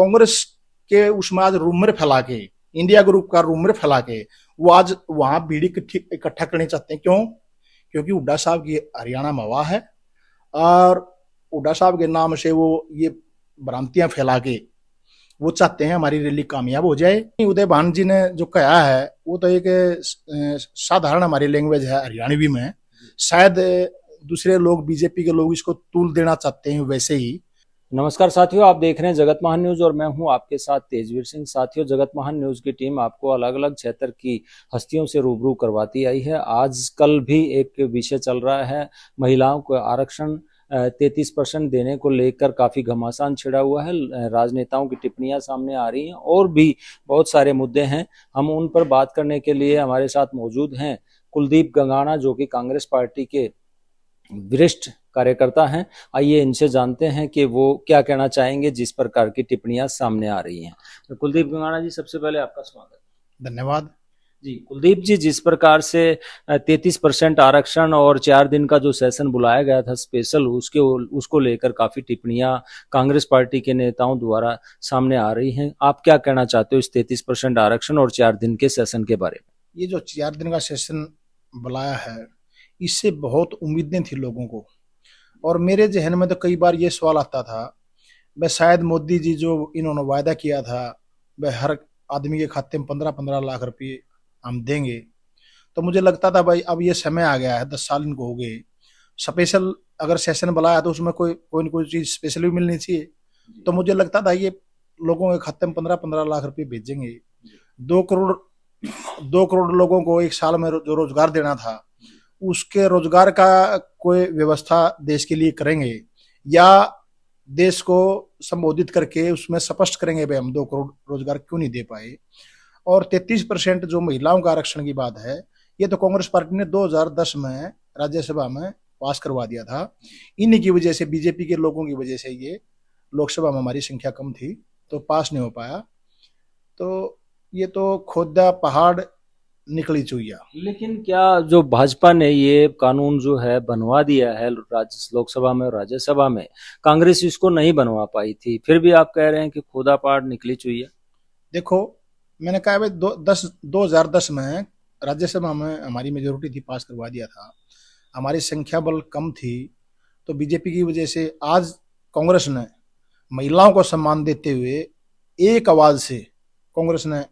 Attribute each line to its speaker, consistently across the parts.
Speaker 1: कांग्रेस के उसमें आज रूमर फैला के, इंडिया ग्रुप का रूमर फैला के वो आज वहां भीड़ इकट्ठा करने चाहते हैं। क्यों? क्योंकि हुड्डा साहब की हरियाणा में हवा है और हुड्डा साहब के नाम से वो ये भ्रांतियां फैला के वो चाहते हैं हमारी रैली कामयाब हो जाए। उदय भान जी ने जो कहा है वो तो एक साधारण हमारी लैंग्वेज है हरियाणवी में, शायद दूसरे लोग बीजेपी के लोग इसको तूल देना चाहते हैं वैसे ही।
Speaker 2: नमस्कार साथियों, आप देख रहे हैं जगत महान न्यूज और मैं हूं आपके साथ तेजवीर सिंह। साथियों, जगत महान न्यूज की टीम आपको अलग अलग क्षेत्र की हस्तियों से रूबरू करवाती आई है। आज कल भी एक विषय चल रहा है, महिलाओं को आरक्षण 33% देने को लेकर काफी घमासान छिड़ा हुआ है। राजनेताओं की टिप्पणियां सामने आ रही हैं और भी बहुत सारे मुद्दे हैं। हम उन पर बात करने के लिए हमारे साथ मौजूद हैं कुलदीप गंगाना, जो कि कांग्रेस पार्टी के वरिष्ठ कार्यकर्ता हैं। आइए इनसे जानते हैं कि वो क्या कहना चाहेंगे जिस प्रकार की टिप्पणियां सामने आ रही हैं। तो कुलदीप गंगाना जी, सबसे पहले आपका स्वागत।
Speaker 1: धन्यवाद
Speaker 2: जी कुलदीप जी, जिस प्रकार से 33% आरक्षण और 4 दिन का जो सेशन बुलाया गया था स्पेशल, उसको लेकर काफी टिप्पणियां कांग्रेस पार्टी के नेताओं द्वारा सामने आ रही हैं। आप क्या कहना चाहते हो इस 33% आरक्षण और 4 दिन के सेशन के बारे में?
Speaker 1: ये जो 4 दिन का सेशन बुलाया है इससे बहुत उम्मीदें थी लोगों को, और मेरे जहन में तो कई बार ये सवाल आता था वह शायद मोदी जी जो इन्होंने वायदा किया था वह हर आदमी के खाते में 15-15 लाख रुपए हम देंगे, तो मुझे लगता था भाई अब ये समय आ गया है, 10 साल इनको हो गए, स्पेशल अगर सेशन बुलाया तो उसमें कोई न कोई चीज स्पेशल भी मिलनी चाहिए। तो मुझे लगता था ये लोगों के खाते में 15-15 लाख रुपए भेजेंगे, 2 करोड़ 2 करोड़ लोगों को एक साल में जो रोजगार देना था उसके रोजगार का कोई व्यवस्था देश के लिए करेंगे, या देश को संबोधित करके उसमें स्पष्ट करेंगे भाई हम 2 करोड़ रोजगार क्यों नहीं दे पाए। और 33% जो महिलाओं का आरक्षण की बात है ये तो कांग्रेस पार्टी ने 2010 में राज्यसभा में पास करवा दिया था। इन्हीं की वजह से, बीजेपी के लोगों की वजह से ये लोकसभा में हमारी संख्या कम थी तो पास नहीं हो पाया। तो ये तो खोदा पहाड़ निकली चुईया।
Speaker 2: लेकिन क्या जो भाजपा ने ये कानून जो है बनवा दिया है राज्य लोकसभा में और राज्यसभा में, कांग्रेस इसको नहीं बनवा पाई थी, फिर भी आप कह रहे हैं कि खोदा पहाड़ निकली चुईया?
Speaker 1: देखो, मैंने कहा भाई 2010 में राज्यसभा में हमारी मेजोरिटी थी, पास करवा दिया था, हमारी संख्या बल कम थी, तो बीजेपी की वजह से आज कांग्रेस ने महिलाओं को सम्मान देते हुए एक आवाज से कांग्रेस ने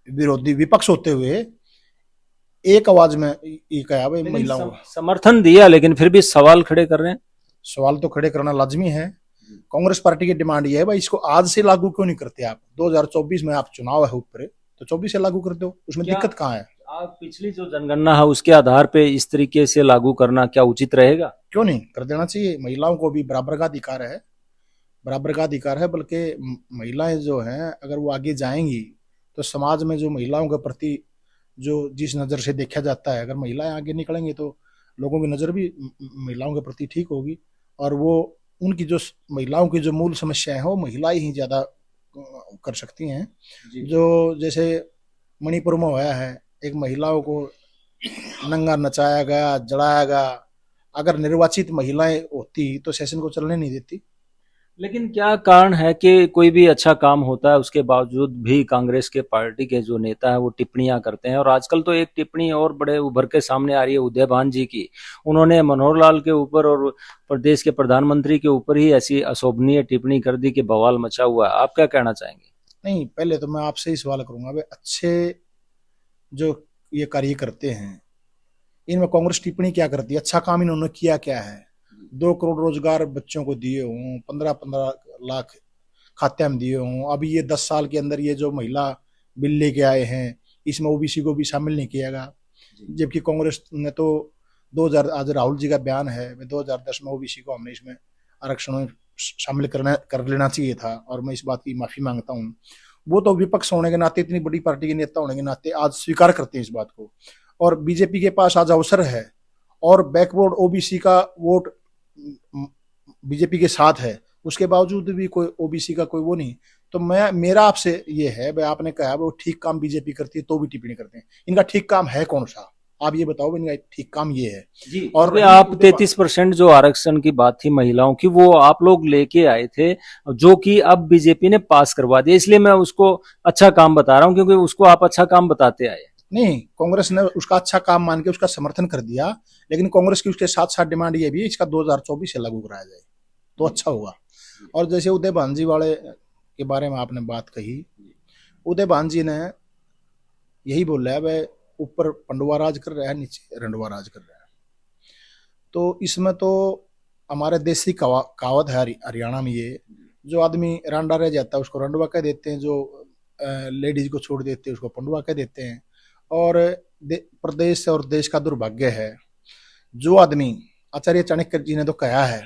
Speaker 1: विरोधी विपक्ष होते हुए एक आवाज में ये कहा भाई महिलाओं को
Speaker 2: समर्थन दिया, लेकिन फिर भी सवाल खड़े कर रहे हैं।
Speaker 1: सवाल तो खड़े करना लाजमी है। कांग्रेस पार्टी की डिमांड ये है भाई इसको आज से लागू क्यों नहीं करते आप? 2024 में आप चुनाव है ऊपर, तो 24 से लागू कर दो, उसमें दिक्कत कहाँ है?
Speaker 2: आप पिछली जो जनगणना है उसके आधार पे इस तरीके से लागू करना क्या उचित रहेगा?
Speaker 1: क्यों नहीं कर देना चाहिए? महिलाओं को भी बराबर का अधिकार है, बराबर का अधिकार है। बल्कि महिलाएं जो हैं अगर वो आगे जाएंगी तो समाज में जो महिलाओं के प्रति जो जिस नज़र से देखा जाता है, अगर महिलाएं आगे निकलेंगी तो लोगों की नज़र भी महिलाओं के प्रति ठीक होगी, और वो उनकी जो महिलाओं की जो मूल समस्याएं हैं वो महिलाएं ही ज़्यादा कर सकती हैं। जो जैसे मणिपुर में हुआ है, एक महिलाओं को नंगा नचाया गया, जड़ाया गया, अगर निर्वाचित महिलाएं होती तो सेशन को चलने नहीं देती।
Speaker 2: लेकिन क्या कारण है कि कोई भी अच्छा काम होता है उसके बावजूद भी कांग्रेस के पार्टी के जो नेता है वो टिप्पणियां करते हैं? और आजकल तो एक टिप्पणी और बड़े उभर के सामने आ रही है उदय भान जी की। उन्होंने मनोहर लाल के ऊपर और प्रदेश के प्रधानमंत्री के ऊपर ही ऐसी अशोभनीय टिप्पणी कर दी कि बवाल मचा हुआ है। आप क्या कहना चाहेंगे?
Speaker 1: नहीं, पहले तो मैं आपसे ही सवाल करूंगा भाई, अच्छे जो ये कार्य करते हैं इनमें कांग्रेस टिप्पणी क्या करती है? अच्छा काम इन्होंने किया क्या है? 2 करोड़ रोजगार बच्चों को दिए हों, 15-15 लाख खाते में दिए हों, अभी ये 10 साल के अंदर ये जो महिला बिल लेके आए हैं इसमें ओबीसी को भी शामिल नहीं किया गया, जबकि कांग्रेस ने तो 2000, आज राहुल जी का बयान है 2010 में ओबीसी को हमने इसमें आरक्षण में शामिल कर लेना चाहिए था, और मैं इस बात की माफी मांगता हूँ। वो तो विपक्ष होने के नाते, इतनी बड़ी पार्टी के नेता होने के नाते आज स्वीकार करते हैं इस बात को, और बीजेपी के पास आज अवसर है और बैकवर्ड ओबीसी का वोट बीजेपी के साथ है, उसके बावजूद भी कोई ओबीसी का कोई वो नहीं। तो मेरा आपसे ये है भाई, आपने कहा वो ठीक काम बीजेपी करती है तो भी टिप्पणी करते हैं, इनका ठीक काम है कौन सा? आप ये बताओ, इनका ठीक काम ये है।
Speaker 2: जी।
Speaker 1: और
Speaker 2: अभी आप 33% जो आरक्षण की बात थी महिलाओं की, वो आप लोग लेके आए थे, जो कि अब बीजेपी ने पास करवा दिया, इसलिए मैं उसको अच्छा काम बता रहा हूँ, क्योंकि उसको आप अच्छा काम बताते आए।
Speaker 1: नहीं, कांग्रेस ने उसका अच्छा काम मान के उसका समर्थन कर दिया, लेकिन कांग्रेस की उसके साथ साथ डिमांड ये भी है इसका 2024 से लागू कराया जाए तो अच्छा होगा। और जैसे उदय भानजी वाले के बारे में आपने बात कही, उदय भानजी ने यही बोला है वह ऊपर पंडवा राज कर रहा है, नीचे रंडवा राज कर रहा है। तो इसमें तो हमारे देसी कहावत है हरियाणा में, ये जो आदमी रांडा रह जाता है उसको रंडवा कह देते हैं, जो लेडीज को छोड़ देते हैं उसको पंडवा कह देते हैं। और प्रदेश और देश का दुर्भाग्य है, जो आदमी आचार्य चाणक्य जी ने तो कहा है,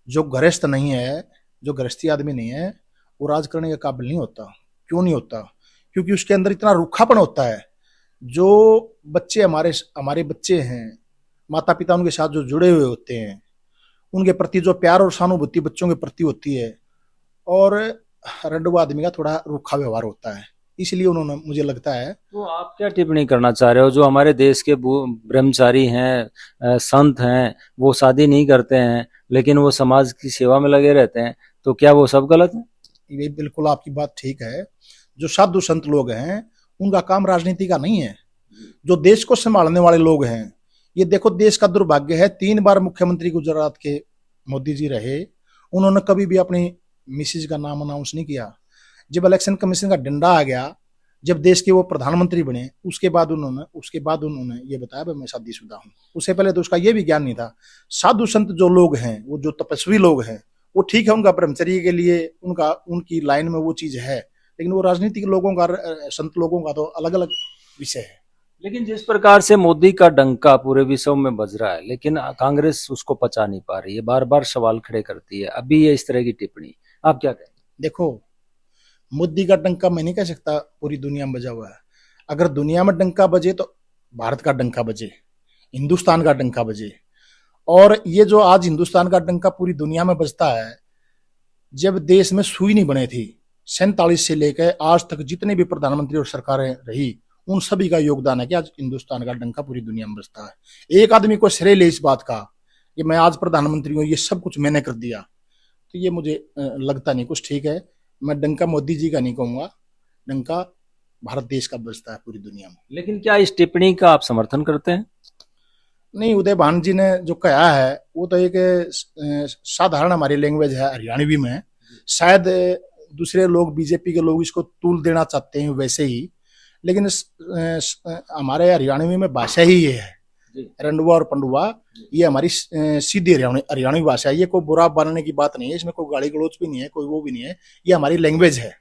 Speaker 1: जो गृहस्थ नहीं है, जो गृहस्थी आदमी नहीं है, वो राज करने के काबिल नहीं होता। क्यों नहीं होता? क्योंकि उसके अंदर इतना रूखापन होता है। जो बच्चे हमारे हमारे बच्चे हैं, माता पिता उनके साथ जो जुड़े हुए होते हैं, उनके प्रति जो प्यार और सहानुभूति बच्चों के प्रति होती है, और रंडवा आदमी का थोड़ा रूखा व्यवहार होता है, इसलिए उन्होंने, मुझे लगता है।
Speaker 2: तो आप क्या टिप्पणी करना चाह रहे हो, जो हमारे देश के ब्रह्मचारी हैं, संत हैं, वो शादी नहीं करते हैं लेकिन वो समाज की सेवा में लगे रहते हैं, तो क्या वो सब गलत है?
Speaker 1: ये बिल्कुल आपकी बात ठीक है। जो साधु संत लोग हैं उनका काम राजनीति का नहीं है। जो देश को संभालने वाले लोग हैं, ये देखो देश का दुर्भाग्य है, 3 बार मुख्यमंत्री गुजरात के मोदी जी रहे, उन्होंने कभी भी अपनी मिसेज का नाम अनाउंस नहीं किया। जब इलेक्शन कमीशन का डंडा आ गया, जब देश के वो प्रधानमंत्री बने, उसके बाद उन्होंने ये बताया भाई मैं शादीशुदा हूँ। उससे पहले तो उसका ये भी ज्ञान नहीं था। साधु संत जो लोग हैं, वो जो तपस्वी लोग हैं, वो ठीक है, उनका ब्रह्मचर्य के लिए उनकी लाइन में वो चीज है, लेकिन वो राजनीतिक लोगों का, संत लोगों का तो अलग अलग विषय है।
Speaker 2: लेकिन जिस प्रकार से मोदी का डंका पूरे विश्व में बज रहा है, लेकिन कांग्रेस उसको पचा नहीं पा रही है, बार बार सवाल खड़े करती है, अभी ये इस तरह की टिप्पणी, आप क्या कहें?
Speaker 1: देखो, मोदी का डंका मैं नहीं कह सकता पूरी दुनिया में बजा हुआ है। अगर दुनिया में डंका बजे तो भारत का डंका बजे, हिंदुस्तान का डंका बजे। और ये जो आज हिंदुस्तान का डंका पूरी दुनिया में बजता है, जब देश में सुई नहीं बने थी, 47 से लेकर आज तक जितने भी प्रधानमंत्री और सरकारें रही, उन सभी का योगदान है कि आज हिंदुस्तान का डंका पूरी दुनिया में बजता है। एक आदमी को श्रेय ले इस बात का कि मैं आज प्रधानमंत्री हूँ, ये सब कुछ मैंने कर दिया, तो ये मुझे लगता नहीं कुछ ठीक है। मैं डंका मोदी जी का नहीं कहूंगा, डंका भारत देश का बजता है पूरी दुनिया में।
Speaker 2: लेकिन क्या इस टिप्पणी का आप समर्थन करते हैं?
Speaker 1: नहीं, उदय भान जी ने जो कहा है वो तो एक साधारण हमारी लैंग्वेज है हरियाणवी में। शायद दूसरे लोग, बीजेपी के लोग इसको तूल देना चाहते हैं वैसे ही, लेकिन हमारे हरियाणवी में भाषा ही ये है, रंडुआ और पंडुआ, ये हमारी सीधी हरियाणवी भाषा है। ये कोई बुरा बनाने की बात नहीं है, इसमें कोई गाली गलौज भी नहीं है, कोई वो भी नहीं है, ये हमारी लैंग्वेज है।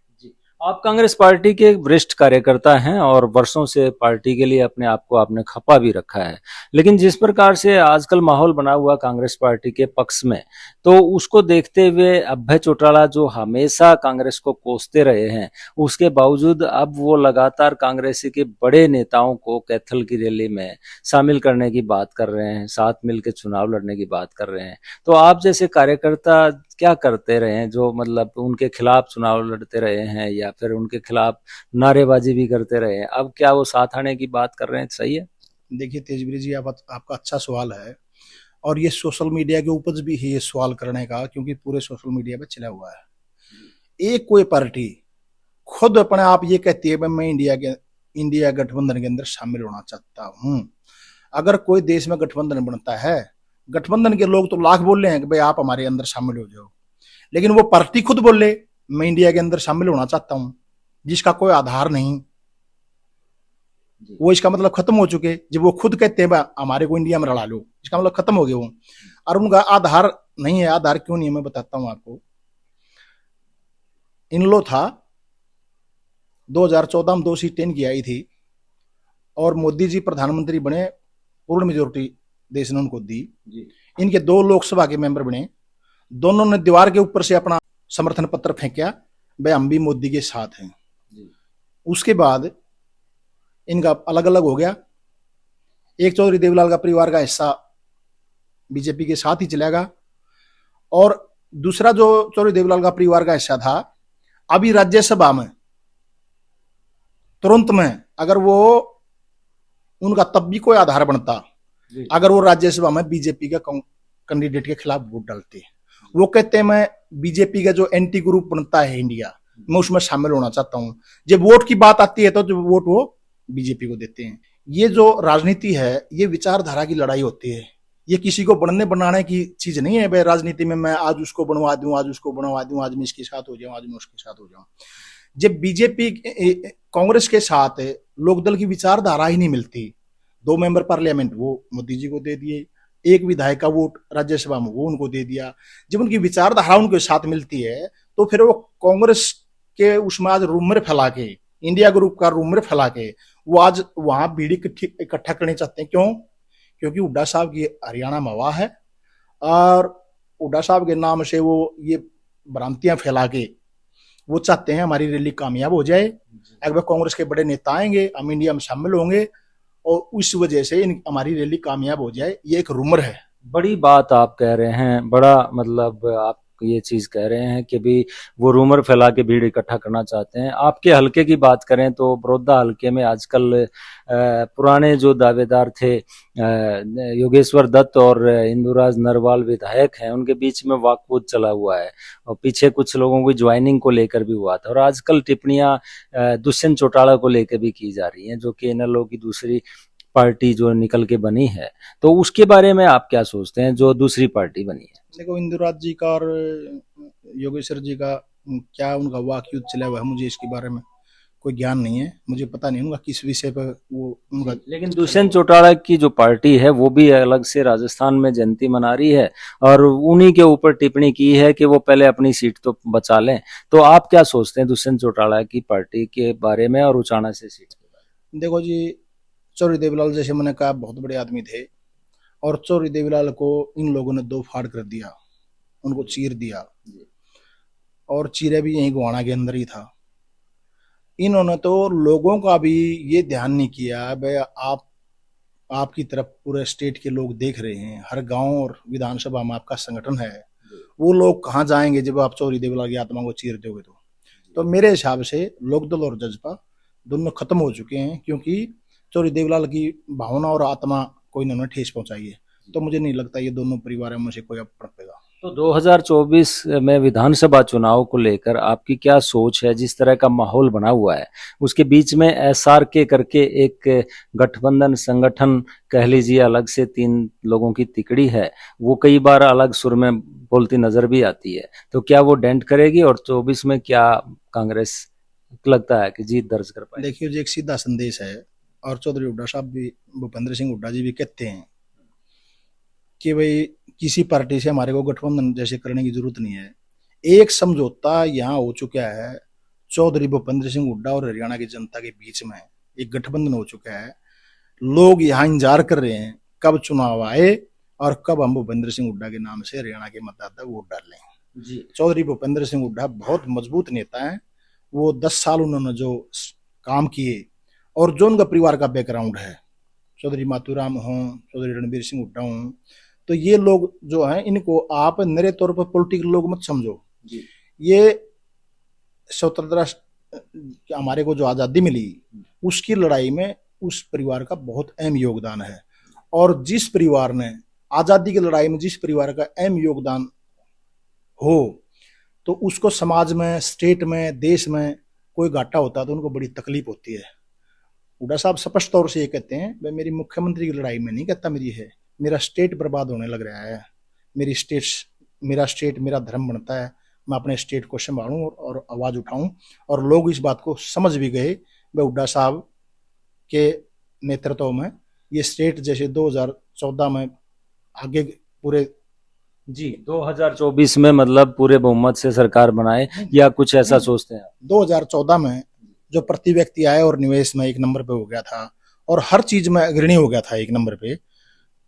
Speaker 2: आप कांग्रेस पार्टी के वरिष्ठ कार्यकर्ता हैं और वर्षों से पार्टी के लिए अपने आप को आपने खपा भी रखा है, लेकिन जिस प्रकार से आजकल माहौल बना हुआ कांग्रेस पार्टी के पक्ष में, तो उसको देखते हुए अभय चौटाला जो हमेशा कांग्रेस को कोसते रहे हैं, उसके बावजूद अब वो लगातार कांग्रेस के बड़े नेताओं को कैथल की रैली में शामिल करने की बात कर रहे हैं, साथ मिलकर चुनाव लड़ने की बात कर रहे हैं। तो आप जैसे कार्यकर्ता क्या करते रहे हैं, जो मतलब उनके खिलाफ चुनाव लड़ते रहे हैं या फिर उनके खिलाफ नारेबाजी भी करते रहे हैं, अब क्या वो साथ आने की बात कर रहे हैं? सही है?
Speaker 1: देखिए तेजवीर जी, आपका अच्छा सवाल है, और ये सोशल मीडिया के उपज भी है ये सवाल करने का, क्योंकि पूरे सोशल मीडिया पे चला हुआ है। एक कोई पार्टी खुद अपने आप ये कहती है मैं इंडिया गठबंधन के अंदर शामिल होना चाहता हूँ। अगर कोई देश में गठबंधन बनता है, गठबंधन के लोग तो लाख बोल रहे हैं कि भाई आप हमारे अंदर शामिल हो जाओ, लेकिन वो पार्टी खुद बोले मैं इंडिया के अंदर शामिल होना चाहता हूं, जिसका कोई आधार नहीं, वो इसका मतलब खत्म हो चुके। जब वो खुद कहते हैं हमारे को इंडिया में रला लो, इसका मतलब खत्म हो गया वो, और उनका आधार नहीं है। आधार क्यों नहीं है मैं बताता हूं आपको। इनलो था 2014 में 2 सीटें इनकी आई थी, और मोदी जी प्रधानमंत्री बने, पूर्ण मेजोरिटी देश ने उनको दी। इनके 2 लोकसभा के मेंबर बने, दोनों ने दीवार के ऊपर से अपना समर्थन पत्र फेंका, भाई हम भी मोदी के साथ हैं। उसके बाद इनका अलग अलग हो गया। एक चौधरी देवलाल का परिवार का हिस्सा बीजेपी के साथ ही चलेगा, और दूसरा जो चौधरी देवलाल का परिवार का हिस्सा था, अभी राज्यसभा में तुरंत में अगर वो उनका तब भी कोई आधार बनता
Speaker 2: जी।
Speaker 1: अगर वो राज्यसभा में बीजेपी के कैंडिडेट के खिलाफ वोट डालते। वो कहते हैं मैं बीजेपी का जो एंटी ग्रुप बनता है इंडिया, मैं उसमें शामिल होना चाहता हूं। जब वोट की बात आती है तो जो वोट वो बीजेपी को देते हैं। ये जो राजनीति है ये विचारधारा की लड़ाई होती है, ये किसी को बनने बनाने की चीज नहीं है। भाई राजनीति में मैं आज उसको बनवा दूं, आज उसको बनवा दूं, आज मैं इसके साथ हो जाऊं, आज मैं उसके साथ हो जाऊं। जब बीजेपी कांग्रेस के साथ लोकदल की विचारधारा ही नहीं मिलती, 2 मेंबर पार्लियामेंट वो मोदी जी को दे दिए, 1 विधायक का वोट राज्यसभा में वो उनको दे दिया। जब उनकी विचारधारा उनके साथ मिलती है तो फिर वो कांग्रेस के उसमें आज रूमर फैला के, इंडिया ग्रुप का रूमर फैला के वो आज वहां भीड़ इकट्ठा करने चाहते हैं। क्यों? क्योंकि हुड्डा साहब की हरियाणा में हवा है और हुड्डा साहब के नाम से वो ये भ्रांतियां फैला के वो चाहते हैं हमारी रैली कामयाब हो जाए। अगर कांग्रेस के बड़े नेता आएंगे, हम इंडिया में शामिल होंगे और उस वजह से हमारी रैली कामयाब हो जाए, ये एक रूमर है।
Speaker 2: बड़ी बात आप कह रहे हैं, बड़ा मतलब आप ये चीज कह रहे हैं कि भी वो रूमर फैला के भीड़ इकट्ठा करना चाहते हैं। आपके हलके की बात करें तो बड़ौदा हलके में आजकल पुराने जो दावेदार थे योगेश्वर दत्त और इंदुराज नरवाल विधायक हैं, उनके बीच में वाकपूत चला हुआ है और पीछे कुछ लोगों की ज्वाइनिंग को लेकर भी हुआ था। और आजकल टिप्पणियां दुष्यंत चौटाला को लेकर भी की जा रही हैं, जो कि इनेलो की दूसरी पार्टी जो निकल के बनी है। तो उसके बारे में आप क्या सोचते हैं जो दूसरी पार्टी बनी है?
Speaker 1: देखो, इंदुराज जी का और योगेश्वर जी का क्या उनका वाकयुद्ध चला हुआ है, मुझे इसके बारे में कोई ज्ञान नहीं है, मुझे पता नहीं उनका किस विषय पर वो उनका।
Speaker 2: लेकिन दुष्यंत चौटाला की जो पार्टी है वो भी अलग से राजस्थान में जयंती मना रही है और उन्हीं के ऊपर टिप्पणी की है कि वो पहले अपनी सीट तो बचा लें। तो आप क्या सोचते हैं दुष्यंत चौटाला की पार्टी के बारे में और उचाना से सीट के बारे
Speaker 1: में? देखो जी, चौधरी देवीलाल जैसे मैंने कहा बहुत बड़े आदमी थे और चौधरी देवीलाल को इन लोगों ने 2 फाड़ कर दिया, उनको चीर दिया और चीरे भी यहीं गुवाना के अंदर ही था। इन्होंने तो लोगों का भी ये ध्यान नहीं किया। भाई आपकी तरफ पूरे स्टेट के लोग देख रहे हैं, हर गांव और विधानसभा में आपका संगठन है, वो लोग कहाँ जाएंगे जब आप चौधरी देवीलाल की आत्मा को चीर दोगे? तो मेरे हिसाब से लोकदल और जजपा दोनों खत्म हो चुके हैं, क्योंकि चौधरी देवीलाल की भावना और आत्मा को इन्होंने ठेस पहुंचाई है। तो मुझे नहीं लगता ये दोनों परिवारों में से कोई अब पड़ेगा।
Speaker 2: तो 2024 में विधानसभा चुनाव को लेकर आपकी क्या सोच है? जिस तरह का माहौल बना हुआ है उसके बीच में एसआरके करके एक गठबंधन संगठन कह लीजिए, अलग से 3 लोगों की तिकड़ी है, वो कई बार अलग सुर में बोलती नजर भी आती है। तो क्या वो डेंट करेगी और 24 में क्या कांग्रेस लगता है कि जीत दर्ज कर पाएगी?
Speaker 1: देखिए जी, एक सीधा संदेश है और चौधरी हुड्डा साहब भी, भूपेंद्र सिंह हुड्डा जी भी कहते हैं कि भाई किसी पार्टी से हमारे को गठबंधन जैसे करने की जरूरत नहीं है। एक समझौता यहाँ हो चुका है चौधरी भूपेंद्र सिंह हुड्डा और हरियाणा की जनता के बीच में, एक गठबंधन हो चुका है। लोग यहाँ इंतजार कर रहे हैं कब चुनाव आए और कब हम भूपेंद्र सिंह हुड्डा के नाम से हरियाणा के मतदाता वोट डालें जी। चौधरी भूपेंद्र सिंह हुड्डा बहुत मजबूत नेता है। वो 10 साल उन्होंने जो काम किए और जो उनका परिवार का बैकग्राउंड है, चौधरी मातूराम हों, चौधरी रणबीर सिंह हुड्डा हों, तो ये लोग जो हैं इनको आप नरे तौर पर पॉलिटिकल लोग मत समझो जी। ये स्वतंत्रता हमारे को जो आज़ादी मिली उसकी लड़ाई में उस परिवार का बहुत अहम योगदान है। और जिस परिवार ने आज़ादी की लड़ाई में जिस परिवार का अहम योगदान हो तो उसको समाज में, स्टेट में, देश में कोई घाटा होता है तो उनको बड़ी तकलीफ होती है। हुड्डा साहब स्पष्ट तौर से ये कहते हैं, भाई मेरी मुख्यमंत्री की लड़ाई में नहीं कहता मेरी है, मेरा स्टेट बर्बाद होने लग रहा है, मेरा स्टेट मेरा धर्म बनता है, मैं अपने स्टेट को संभालूं और आवाज उठाऊं। और लोग इस बात को समझ भी गए। भाई हुड्डा साहब के नेतृत्व में ये स्टेट जैसे 2014 में आगे पूरे
Speaker 2: जी 2024 में मतलब पूरे बहुमत से सरकार बनाए या कुछ ऐसा सोचते हैं?
Speaker 1: 2014 में जो प्रति व्यक्ति आय और निवेश में 1 नंबर पे हो गया था और हर चीज में अग्रणी हो गया था 1 नंबर पे।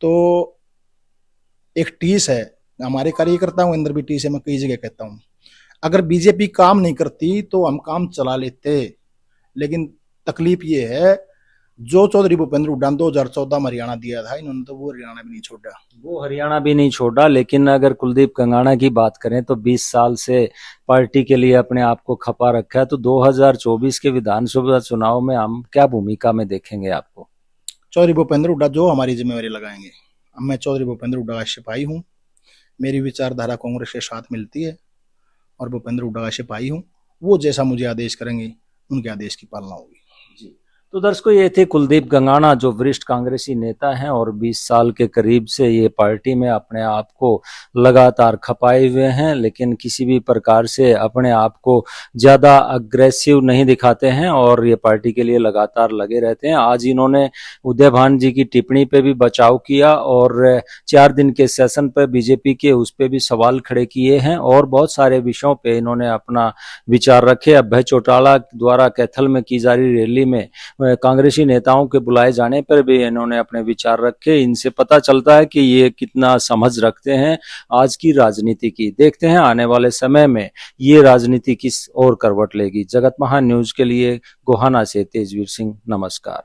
Speaker 1: तो एक टीस है, हमारे कार्यकर्ता हूं अंदर भी टीस है, मैं कई जगह कहता हूं अगर बीजेपी काम नहीं करती तो हम काम चला लेते। लेकिन तकलीफ ये है जो चौधरी भूपेंद्र हुड्डा 2014 में हरियाणा दिया था, इन्होंने तो वो हरियाणा भी नहीं छोड़ा।
Speaker 2: वो हरियाणा भी नहीं छोड़ा, लेकिन अगर कुलदीप कंगाना की बात करें तो 20 साल से पार्टी के लिए अपने आप को खपा रखा है। तो 2024 के विधानसभा चुनाव में हम क्या भूमिका में देखेंगे आपको?
Speaker 1: चौधरी भूपेंद्र हुड्डा जो हमारी जिम्मेवारी लगाएंगे। अब मैं चौधरी भूपेंद्र हुड्डा का सिपाही हूँ, मेरी विचारधारा कांग्रेस के साथ मिलती है और भूपेंद्र हुड्डा का सिपाही हूँ। वो जैसा मुझे आदेश करेंगे उनके आदेश की पालना होगी।
Speaker 2: तो दर्शकों, ये थे कुलदीप गंगाना, जो वरिष्ठ कांग्रेसी नेता हैं और 20 साल के करीब से ये पार्टी में अपने आप को लगातार खपाए हुए हैं, लेकिन किसी भी प्रकार से अपने आप को ज़्यादा अग्रेसिव नहीं दिखाते हैं और ये पार्टी के लिए लगातार लगे रहते हैं। आज इन्होंने उदय भान जी की टिप्पणी पे भी बचाव किया और 4 दिन के सेशन पर बीजेपी के उस पर भी सवाल खड़े किए हैं और बहुत सारे विषयों पे इन्होंने अपना विचार रखे। अभय चौटाला द्वारा कैथल में की जा रही रैली में कांग्रेसी नेताओं के बुलाए जाने पर भी इन्होंने अपने विचार रखे। इनसे पता चलता है कि ये कितना समझ रखते हैं आज की राजनीति की। देखते हैं आने वाले समय में ये राजनीति किस ओर करवट लेगी। जगत महान न्यूज के लिए गोहाना से तेजवीर सिंह, नमस्कार।